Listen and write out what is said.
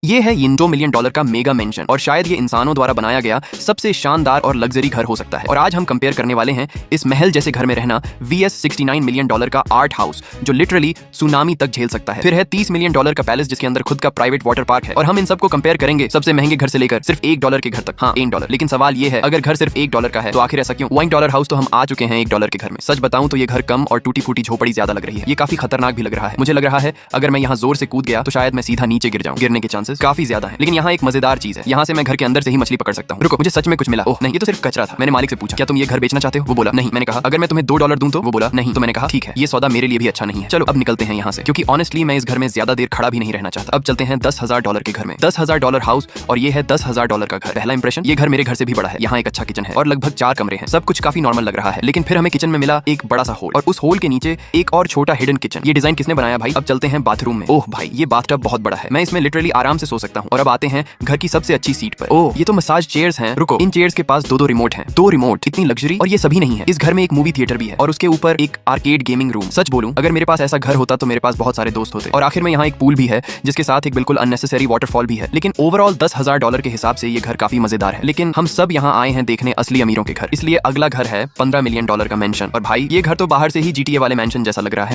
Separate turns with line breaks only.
ये है ये $2 मिलियन का मेगा मेंशन और शायद ये इंसानों द्वारा बनाया गया सबसे शानदार और लग्जरी घर हो सकता है। और आज हम कंपेयर करने वाले हैं इस महल जैसे घर में रहना VS $69 मिलियन का आर्ट हाउस जो लिटरली सुनामी तक झेल सकता है। फिर है $30 मिलियन का पैलेस जिसके अंदर खुद का प्राइवेट वाटर पार्क है। और हम इन सबको कंपेयर करेंगे सबसे महंगे घर से लेकर सिर्फ $1 के घर तक। हाँ, $1। लेकिन सवाल ये है, अगर घर सिर्फ $1 का है तो आखिर ऐसा क्यों? $1 हाउस तो हम आ चुके हैं $1 के घर में। सच बताऊं तो ये घर कम और टूटी फूटी झोपड़ी ज्यादा लग रही है। ये काफी खतरनाक भी लग रहा है। मुझे लग रहा है अगर मैं यहाँ जोर से कूद गया तो शायद मैं सीधा नीचे गिर जाऊं। गिरने के चांसेस काफी ज्यादा है। लेकिन यहाँ एक मजेदार चीज है, यहाँ से मैं घर के अंदर से ही मछली पकड़ सकता हूँ। रुको, मुझे सच में कुछ मिला। ओह नहीं, ये तो सिर्फ कचरा था। मैंने मालिक से पूछा क्या तुम ये घर बेचना चाहते हो? वो बोला नहीं। मैंने कहा अगर मैं तुम्हें $2 दूं तो? वो बोला नहीं। तो मैंने कहा ठीक है, ये सौदा मेरे लिए भी अच्छा नहीं है। चलो अब निकलते हैं यहाँ से, क्योंकि ऑनेस्टली मैं इस घर में ज्यादा देर खड़ा भी नहीं रहना चाहता। अब चलते हैं $10,000 के घर में। $10,000 हाउस और ये है $10,000 का घर। पहला इंप्रेशन, ये घर मेरे घर से भी बड़ा है। यहाँ एक अच्छा किचन है और लगभग 4 कमरे हैं। सब कुछ काफी नॉर्मल लग रहा है। लेकिन फिर हमें किचन में मिला एक बड़ा सा होल और उस होल के नीचे एक और छोटा हिडन किचन। ये डिजाइन किसने बनाया भाई? अब चलते हैं बाथरूम में। ओह भाई, ये बाथटब बहुत बड़ा है। मैं इसमें लिटरली आराम से सो सकता हूँ। और अब आते हैं घर की सबसे अच्छी सीट पर। ओह, ये तो मसाज चेयर्स हैं। रुको, इन चेयर्स के पास दो रिमोट हैं। 2 रिमोट, इतनी लग्जरी। और ये सभी नहीं है, इस घर में एक मूवी थिएटर भी है और उसके ऊपर एक आर्केड गेमिंग रूम। सच बोलूं, अगर मेरे पास ऐसा घर होता तो मेरे पास बहुत सारे दोस्त होते। और आखिर में यहाँ एक पूल भी है जिसके साथ एक बिल्कुल अननेसेसरी वाटरफॉल भी है। लेकिन ओवरऑल $10,000 के हिसाब से ये घर काफी मजेदार है। लेकिन हम सब यहाँ आए हैं देखने असली अमीरों के घर, इसलिए अगला घर है $15 मिलियन का मेंशन। और भाई, ये घर तो बाहर से ही GTA वाले मेंशन जैसा लग रहा है।